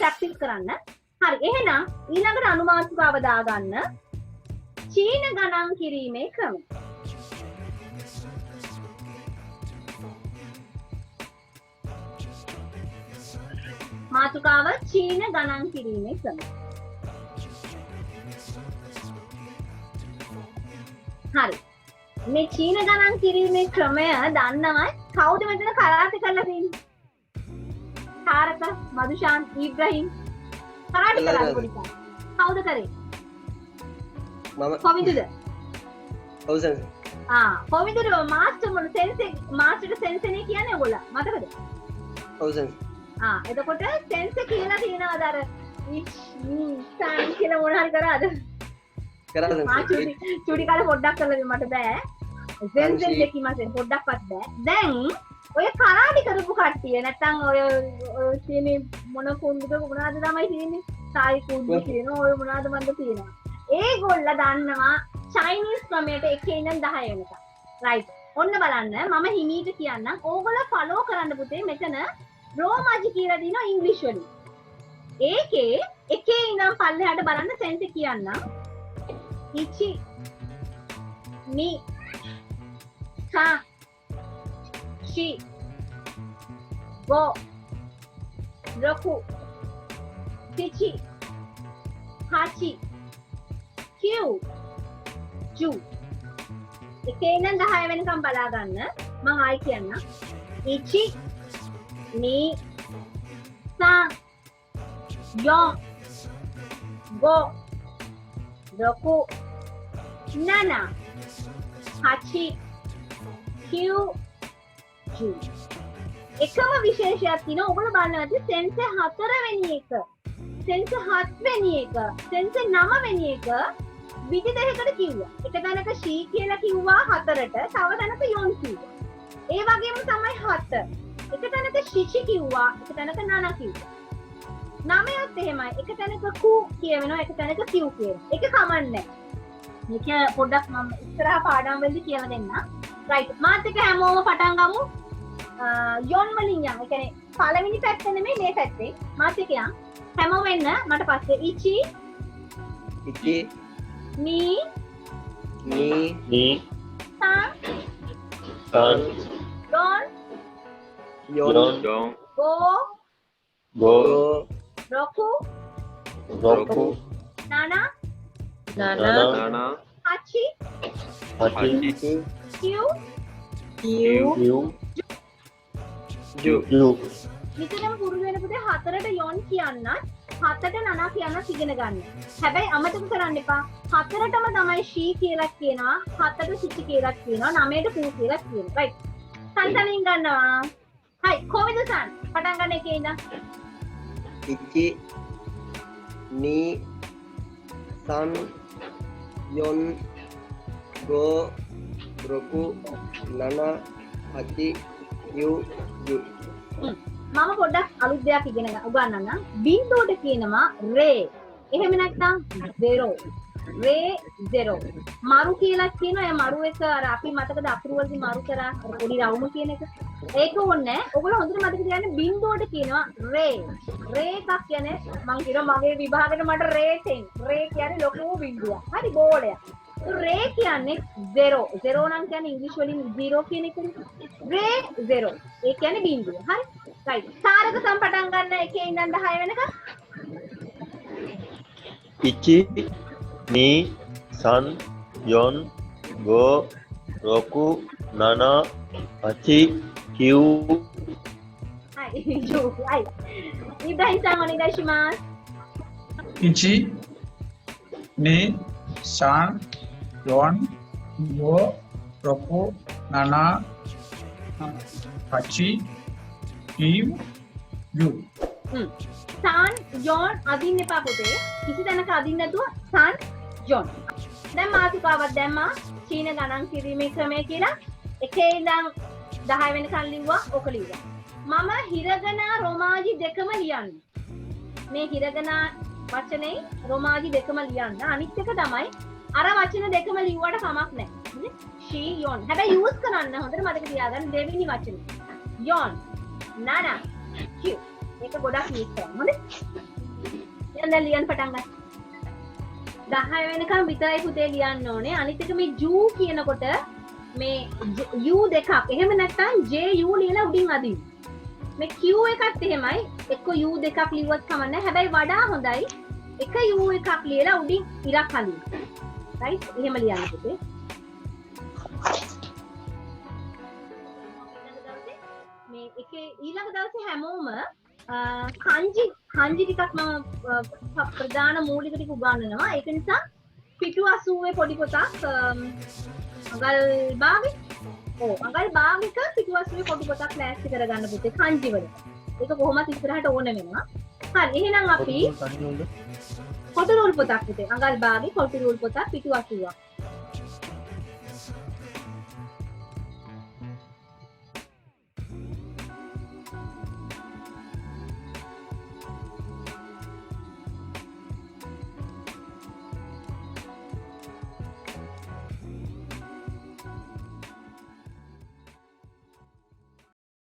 Practice කරන්න. හරි. එහෙනම් ඊළඟට අනුමානිකාව දාගන්න. චීන ගණන් කිරීමේ ක්‍රම. මාතෘකාව චීන ගණන් කිරීමේ ක්‍රම. හරි. මේ චීන ගණන් කිරීමේ ක්‍රමය දන්නවයි කවුද මෙතන කරාටි කරලා තියෙන්නේ? තාරක, මදුෂාන්, ඉබ්‍රහීම් කරාටි කරලා පොඩි කවුද කරේ? මම කොවින්දද? ඔව් සෙන්සර්. කොවින්දද මාස්ටර් සෙන්සෙනේ කියන්නේ ඔයගොල්ලෝ මතකද? ඔව් සෙන්සර්. එතකොට සෙන්සර් කියලා තියෙනවද අර සාන් කියලා මොන හරි කරාද? කරා සෙන්සර්. චුටි කාලේ පොඩ්ඩක් කරලා දෙන්න මට බෑ. සෙන්සර් දෙකීම පොඩ්ඩක්වත් බෑ. දැන් ඔය කරාටි කරපු කට්ටිය නැත්තම් ඔය තියෙන්නේ මොන කුන්දුක මොනවාද තමයි තියෙන්නේ? සායි කුන්දු තියෙනවා ඔය මොනවාද මන්ද තියෙනවා. ඒගොල්ලෝ දන්නවා චයිනීස් ක්‍රමයට 1 ඉඳන් 10 වෙනකම්. රයිට්. ඔන්න බලන්න මම හිමීට කියන්නම්. ඕගොල්ලෝ ෆලෝ කරන්න පුතේ මෙතන රෝමාජි කියලා දිනවා ඉංග්‍රීසි වලින්. ඒකේ 1 ඉඳන් පල්ලෙහාට බලන්න සෙන්සර් කියන්නම්. ඉචි ni sa shi go roku tichi hachi kyu ju එකේ ඉඳන් 10 වෙනකම් බලා ගන්න. මම ආයි කියන්නම්. ඉචි ni sa yo go roku nana hachi kyu ju එකම විශේෂයක් තියෙනවා. ඔයගොල්ලෝ බලන්න ඇති සෙන්සර් 4 වෙනි එක, සෙන්සර් 7 වෙනි එක, සෙන්සර් 9 වෙනි එක විදි දෙකකට කිව්වා. එක තැනක ෂී කියලා කිව්වා 4ට, තව තැනක යොන් කිව්වා. ඒ වගේම තමයි 7. එක තැනක ශිෂි කිව්වා, එක තැනක නන කිව්වා. 9ත් එහෙමයි. එක තැනක කු කියවෙනවා, එක තැනක කිව් කියවෙනවා. ඒක කමන්නේ. මේක පොඩ්ඩක් මම ඉස්සරහා පාඩම් වලදී කියලා දෙන්න. රයිට්. මාත් එක හැමෝම පටන් ගමු. යොන් වලින් යන්න. ඒ කියන්නේ පළවෙනි පැත්ත නෙමෙයි මේ පැත්තේ. මාත් එක යන්න. හැමෝම වෙන්න මට පස්සේ ඉචි ni san don go roku nana hachi kyu ju මෙතනම පුරුදු වෙන පුතේ 4ට යොන් කියන්නත් 7ට නනා කියන්නත් ඉගෙන ගන්න. හැබැයි අමතක කරන්න එපා 4ටම තමයි ෂී කියලා කියනවා, 7ට සිචි කියලා කියනවා, 9ට පූ කියලා කියනවා. රයිට්. සංසලින් ගන්නවා. හයි කොවිද සන් පටන් ගන්න එකේ ඉඳන්. ඉචි ni san yon go roku nana hachi yu ju. මම පොඩ්ඩක් අලුත් දෙයක් ඉගෙන උගන්වන්නම්. බිංදුවට කියනවා රේ. එහෙම නැත්නම් 0. රේ 0. මරු කියලා කියනවා. ඒ මරු එක අර අපි මතකද අකුරු වලදී මරු කරා පොඩි රවුම කියන එක. ඒක ඕනේ. ඔයගොල්ලෝ හොඳට මතක තියාගන්න බිංදුවට කියනවා රේ. රේ එකක් කියන්නේ මම කියනවා මගේ විභාගෙට මට රේ 10. රේ කියන්නේ ලොකු බිංදුවක්. හරි බෝලයක්. රේ කියන්නේ 0. 0 නම් කියන්නේ ඉංග්‍රීසි වලින් 0 කියන එකනේ. රේ 0. ඒ කියන්නේ බිංදුව. හරි. රයිට්. තාරක සම් පටන් ගන්න එකේ ඉඳන් 10 වෙනකම්. ඉචි ni san yon go roku nana hachi kyu. හයි. යෝ. හයි. ඉබ්‍රහීම් සම් ඔනිගාෂිමාස්. ඉචි ni san yon go roku nana hachi kyu ju. සාන් යොන් අදින්න එපා පුතේ. කිසි තැනක අදින්න නැතුව සාන් යොන්. දැන් මාතෘකාවක් දැම්මා චීන ගණන් කිරීමේ ක්‍රමය කියලා. එකේ ඉඳන් 10 වෙනකන් ලිව්වා. ඔක ලිව්වා. මම හිරගනා රෝමාජි දෙකම ලියන්න. මේ හිරගනා වචනේ රෝමාජි දෙකම ලියන්න. අනිත් එක තමයි අර වචන දෙකම ලිව්වට කමක් නැහැ. ෂී යොන්. හැබැයි යූස් කරන්න හොඳට මතක තියාගන්න දෙවෙනි වචනේ. යොන් නන කිව්. ඒක ගොඩක් යූස් කරන්න. හොඳේ? දැන් ලියන්න පටන් ගන්න. 10 වෙනකම් විතරයි පුතේ ලියන්න ඕනේ. අනිත් එක මේ ජූ කියනකොට මේ U දෙකක්. එහෙම නැත්නම් JU ලියලා උඩින් අදින්න. මේ Q එකත් එහෙමයි. එක්ක U දෙකක් ලියුවත් කමක් නැහැ. හැබැයි වඩා හොඳයි එක U එකක් ලියලා උඩින් ඉරක් අදින්න. right? එහෙම ලියන්න පුතේ. මේ එකේ ඊළඟ දවසේ හැමෝම kanji ටිකක් මම ප්‍රධාන මූලික ටික උගන්වනවා. ඒක නිසා පිටු 80 පොඩි පොතක් අඟල් භාගෙ අඟල් භාගයක පිටු 80 පොඩි පොතක් ලෑස්ති කරගන්න පුතේ kanji වල. ඒක කොහොමද ඉස්සරහට ඕන වෙනවා. හරි එහෙනම් අපි කොටු රූල් පොතක් පුතේ අඟල් භාගෙ කොටු රූල් පොතක් පිටු 80ක්.